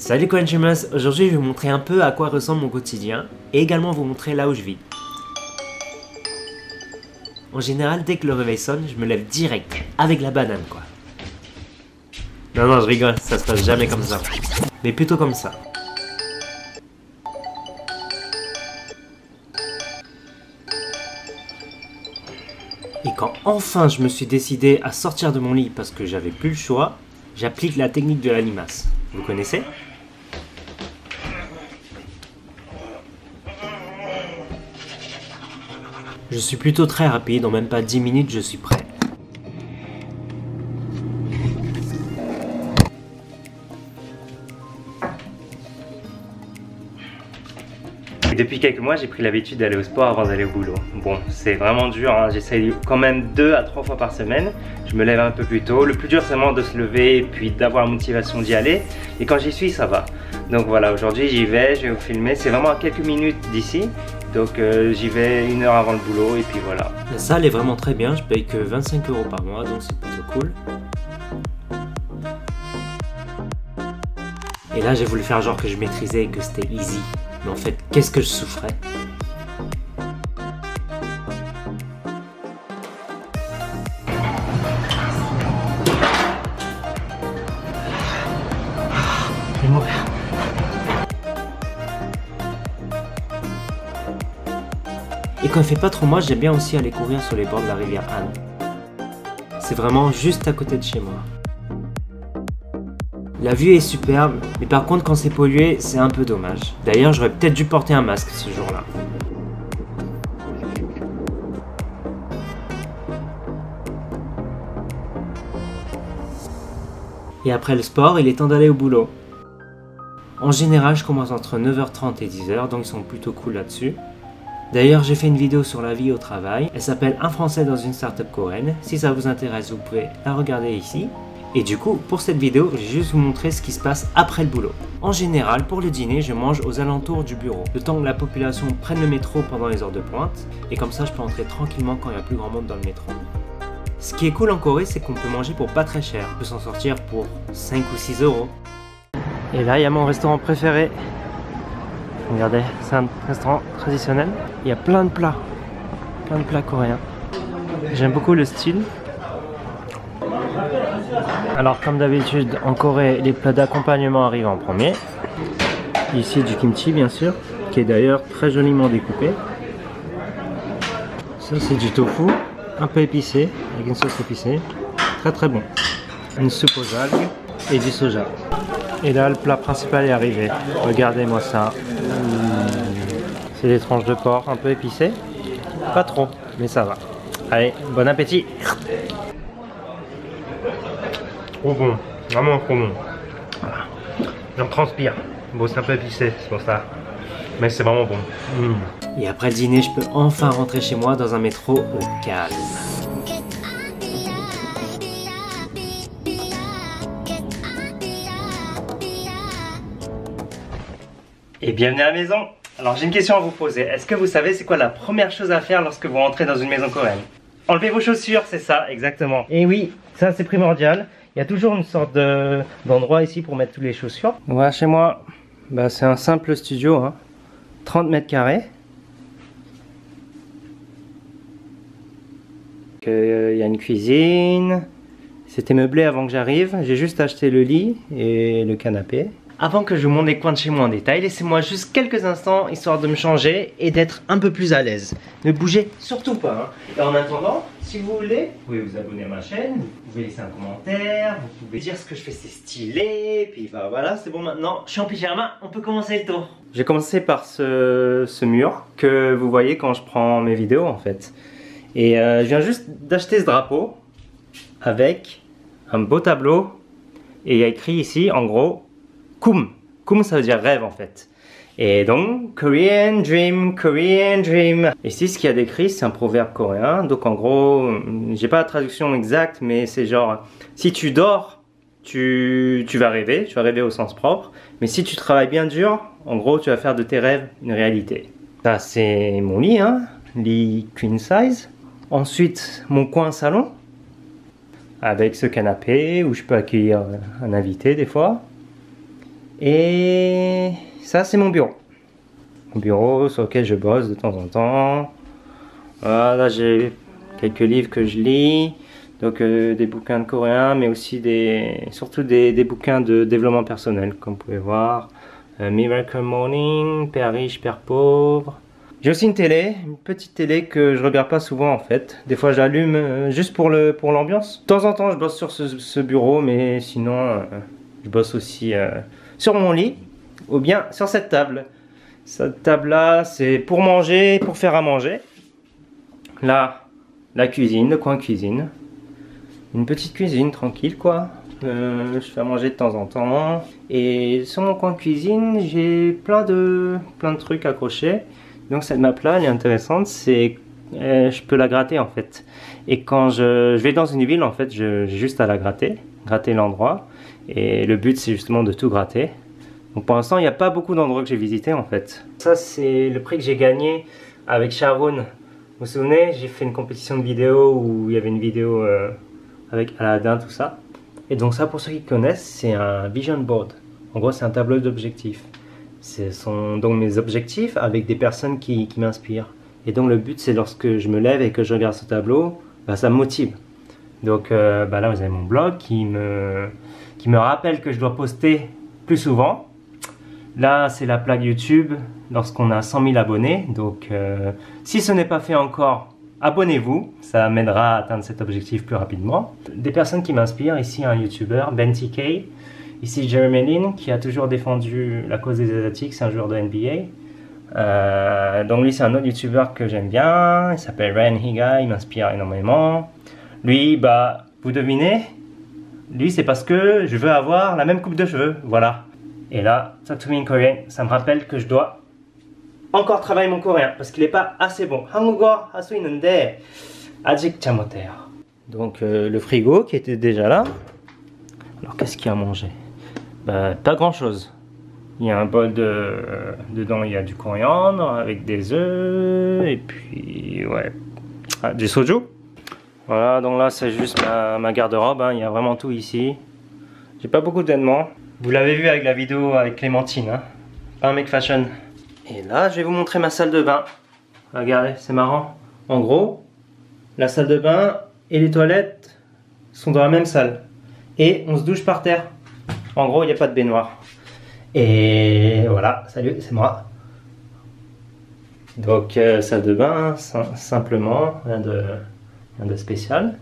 Salut Consumers, aujourd'hui je vais vous montrer un peu à quoi ressemble mon quotidien et également vous montrer là où je vis. En général, dès que le réveil sonne, je me lève direct, avec la banane quoi. Non, je rigole, ça se passe jamais comme ça, mais plutôt comme ça. Et quand enfin je me suis décidé à sortir de mon lit parce que j'avais plus le choix, j'applique la technique de la limace. Vous connaissez ? Je suis plutôt très rapide, en même pas 10 minutes je suis prêt. Et depuis quelques mois, j'ai pris l'habitude d'aller au sport avant d'aller au boulot. Bon, c'est vraiment dur, hein. J'essaye quand même 2 à 3 fois par semaine. Je me lève un peu plus tôt. Le plus dur, c'est vraiment de se lever et puis d'avoir la motivation d'y aller. Et quand j'y suis, ça va. Donc voilà, aujourd'hui, j'y vais, je vais vous filmer. C'est vraiment à quelques minutes d'ici. Donc j'y vais 1 heure avant le boulot et puis voilà. La salle est vraiment très bien. Je paye que 25 € par mois, donc c'est plutôt cool. Et là, j'ai voulu faire genre que je maîtrisais et que c'était easy. Mais en fait, qu'est-ce que je souffrais? Je vais mourir. Et quand il fait pas trop moche, j'aime bien aussi aller courir sur les bords de la rivière Anne. C'est vraiment juste à côté de chez moi. La vue est superbe, mais par contre quand c'est pollué, c'est un peu dommage. D'ailleurs, j'aurais peut-être dû porter un masque ce jour-là. Et après le sport, il est temps d'aller au boulot. En général, je commence entre 9h30 et 10h, donc ils sont plutôt cool là-dessus. D'ailleurs, j'ai fait une vidéo sur la vie au travail. Elle s'appelle Un Français dans une start-up coréenne. Si ça vous intéresse, vous pouvez la regarder ici. Et du coup, pour cette vidéo, je vais juste vous montrer ce qui se passe après le boulot. En général, pour le dîner, je mange aux alentours du bureau, le temps que la population prenne le métro pendant les heures de pointe, et comme ça, je peux entrer tranquillement quand il n'y a plus grand monde dans le métro. Ce qui est cool en Corée, c'est qu'on peut manger pour pas très cher. On peut s'en sortir pour 5 ou 6 €. Et là, il y a mon restaurant préféré. Regardez, c'est un restaurant traditionnel. Il y a plein de plats coréens. J'aime beaucoup le style. Alors comme d'habitude en Corée, les plats d'accompagnement arrivent en premier. Ici du kimchi bien sûr, qui est d'ailleurs très joliment découpé. Ça c'est du tofu, un peu épicé, avec une sauce épicée. Très très bon. Une soupe aux algues et du soja. Et là le plat principal est arrivé. Regardez-moi ça. C'est des tranches de porc un peu épicées. Pas trop, mais ça va. Allez, bon appétit! Trop bon, vraiment trop bon. Voilà. J'en transpire. Bon, c'est un peu épicé, c'est pour ça. Mais c'est vraiment bon. Et après le dîner, je peux enfin rentrer chez moi dans un métro au calme. Et bienvenue à la maison. Alors j'ai une question à vous poser. Est-ce que vous savez c'est quoi la première chose à faire lorsque vous rentrez dans une maison coréenne? Enlevez vos chaussures, c'est ça, exactement. Et oui, ça c'est primordial. Il y a toujours une sorte d'endroit ici pour mettre toutes les chaussures. Voilà, chez moi, bah, c'est un simple studio, hein. 30 mètres carrés. Il y a une cuisine. C'était meublé avant que j'arrive. J'ai juste acheté le lit et le canapé. Avant que je vous montre les coins de chez moi en détail, laissez-moi juste quelques instants histoire de me changer et d'être un peu plus à l'aise. Ne bougez surtout pas. Hein. Et en attendant, si vous voulez, vous pouvez vous abonner à ma chaîne, vous pouvez laisser un commentaire, vous pouvez dire ce que je fais c'est stylé, puis bah voilà, c'est bon maintenant, je suis en pyjama, on peut commencer le tour. J'ai commencé par ce mur que vous voyez quand je prends mes vidéos en fait. Et je viens juste d'acheter ce drapeau avec un beau tableau et il y a écrit ici en gros Kum. Kum ça veut dire rêve en fait. Et donc, Korean dream, Korean dream. Ici, ce qu'il y a décrit, c'est un proverbe coréen. Donc en gros, j'ai pas la traduction exacte, mais c'est genre, si tu dors, tu vas rêver au sens propre. Mais si tu travailles bien dur, en gros, tu vas faire de tes rêves une réalité. Ça, c'est mon lit, hein, lit queen size. Ensuite, mon coin salon, avec ce canapé où je peux accueillir un invité des fois. Et ça c'est mon bureau. Mon bureau sur lequel je bosse de temps en temps. Voilà, j'ai quelques livres que je lis. Donc des bouquins de coréen, mais aussi surtout des bouquins de développement personnel, comme vous pouvez voir. Miracle Morning, Père riche, Père pauvre. J'ai aussi une télé, une petite télé que je regarde pas souvent en fait. Des fois j'allume juste pour l'ambiance. De temps en temps je bosse sur ce bureau, mais sinon je bosse aussi sur mon lit ou bien sur cette table. Cette table là c'est pour manger, pour faire à manger. Là, la cuisine, le coin cuisine. Une petite cuisine tranquille quoi. Je fais à manger de temps en temps. Et sur mon coin cuisine, j'ai plein de trucs accrochés. Donc cette map là, elle est intéressante. C'est je peux la gratter en fait. Et quand je vais dans une ville en fait, j'ai juste à la gratter l'endroit. Et le but c'est justement de tout gratter. Donc pour l'instant, il n'y a pas beaucoup d'endroits que j'ai visités en fait. Ça c'est le prix que j'ai gagné avec Sharon. Vous vous souvenez, j'ai fait une compétition de vidéos où il y avait une vidéo avec Aladdin, tout ça. Et donc ça, pour ceux qui connaissent, c'est un vision board. En gros, c'est un tableau d'objectifs. Ce sont donc mes objectifs avec des personnes qui m'inspirent. Et donc le but, c'est lorsque je me lève et que je regarde ce tableau, bah, ça me motive. Donc là, vous avez mon blog qui me rappelle que je dois poster plus souvent. Là, c'est la plaque YouTube lorsqu'on a 100 000 abonnés. Donc si ce n'est pas fait encore, abonnez-vous, ça m'aidera à atteindre cet objectif plus rapidement. Des personnes qui m'inspirent, ici un YouTuber, Ben TK, ici Jeremy Lin, qui a toujours défendu la cause des Asiatiques, c'est un joueur de NBA. Donc lui c'est un autre YouTuber que j'aime bien, il s'appelle Ryan Higa, il m'inspire énormément. Lui, bah, vous devinez, lui c'est parce que je veux avoir la même coupe de cheveux, voilà. Et là, Talk to me in Korean, ça me rappelle que je dois encore travailler mon coréen parce qu'il n'est pas assez bon. 한국어 할 수 있는데 아직 잘 못해요. Donc le frigo qui était déjà là. Alors qu'est-ce qu'il y a à manger? Bah, pas grand chose. Il y a un bol dedans, il y a du coriandre avec des œufs et puis ouais, du soju. Voilà, donc là c'est juste ma garde-robe, hein. Il y a vraiment tout ici. J'ai pas beaucoup d'éléments. Vous l'avez vu avec la vidéo avec Clémentine, hein. Pas un mec fashion. Et là, je vais vous montrer ma salle de bain. Regardez, c'est marrant. En gros, la salle de bain et les toilettes sont dans la même salle. Et on se douche par terre. En gros, il n'y a pas de baignoire. Et voilà, salut, c'est moi. Donc, salle de bain, simplement, rien de spécial.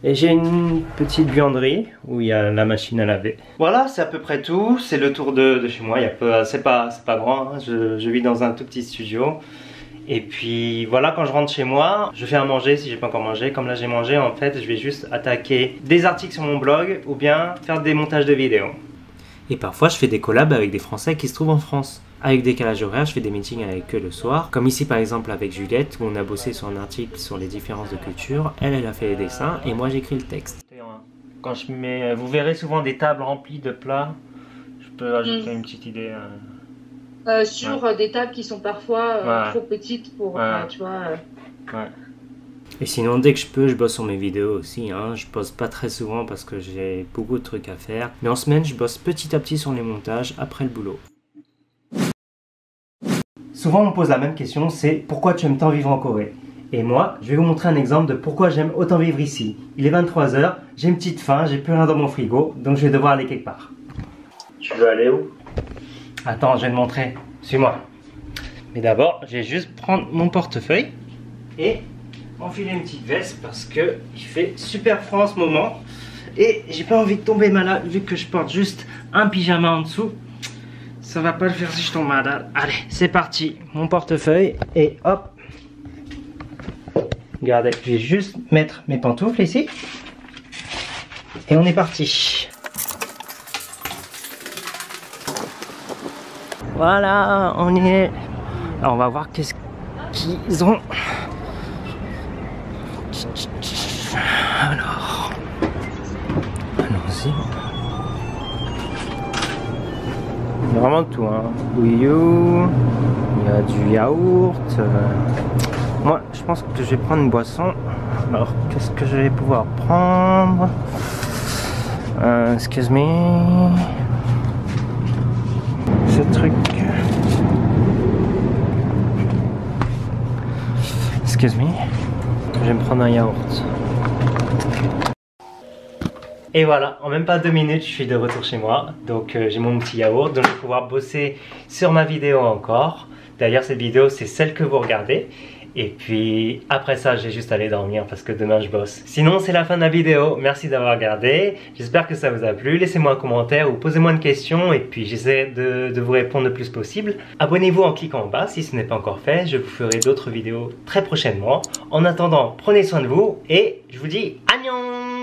Et j'ai une petite buanderie où il y a la machine à laver. Voilà, c'est à peu près tout. C'est le tour de chez moi. C'est pas grand, hein. Je vis dans un tout petit studio. Et puis voilà, quand je rentre chez moi, je fais à manger si j'ai pas encore mangé. Comme là j'ai mangé, en fait, je vais juste attaquer des articles sur mon blog ou bien faire des montages de vidéos. Et parfois, je fais des collabs avec des Français qui se trouvent en France. Avec décalage horaire, je fais des meetings avec eux le soir. Comme ici par exemple avec Juliette, où on a bossé sur un article sur les différences de culture. Elle a fait les dessins et moi j'écris le texte. Quand je mets, vous verrez souvent des tables remplies de plats. Je peux ajouter une petite idée. Sur des tables qui sont parfois trop petites pour, tu vois. Et sinon, dès que je peux, je bosse sur mes vidéos aussi, hein. Je bosse pas très souvent parce que j'ai beaucoup de trucs à faire. Mais en semaine, je bosse petit à petit sur les montages après le boulot. Souvent, on me pose la même question, c'est pourquoi tu aimes tant vivre en Corée? Et moi, je vais vous montrer un exemple de pourquoi j'aime autant vivre ici. Il est 23 h, j'ai une petite faim, j'ai plus rien dans mon frigo, donc je vais devoir aller quelque part. Tu veux aller où? Attends, je vais te montrer. Suis-moi. Mais d'abord, je vais juste prendre mon portefeuille et enfiler une petite veste parce que il fait super froid en ce moment. Et j'ai pas envie de tomber malade vu que je porte juste un pyjama en dessous. Ça va pas le faire si je tombe malade. Allez, c'est parti. Mon portefeuille et hop. Regardez, je vais juste mettre mes pantoufles ici. Et on est parti. Voilà, on y est. Alors on va voir qu'est-ce qu'ils ont. Alors, allons-y. Il y a vraiment de tout, hein. Bouillou, il y a du yaourt. Moi, je pense que je vais prendre une boisson. Alors, qu'est-ce que je vais pouvoir prendre? Excuse me. truc. Excuse me. Je vais me prendre un yaourt. Et voilà, en même pas 2 minutes, je suis de retour chez moi. Donc j'ai mon petit yaourt, donc je vais pouvoir bosser sur ma vidéo encore. D'ailleurs, cette vidéo, c'est celle que vous regardez. Et puis après ça, j'ai juste à aller dormir parce que demain je bosse. Sinon, c'est la fin de la vidéo. Merci d'avoir regardé. J'espère que ça vous a plu. Laissez-moi un commentaire ou posez-moi une question et puis j'essaie de vous répondre le plus possible. Abonnez-vous en cliquant en bas si ce n'est pas encore fait. Je vous ferai d'autres vidéos très prochainement. En attendant, prenez soin de vous et je vous dis annyeong!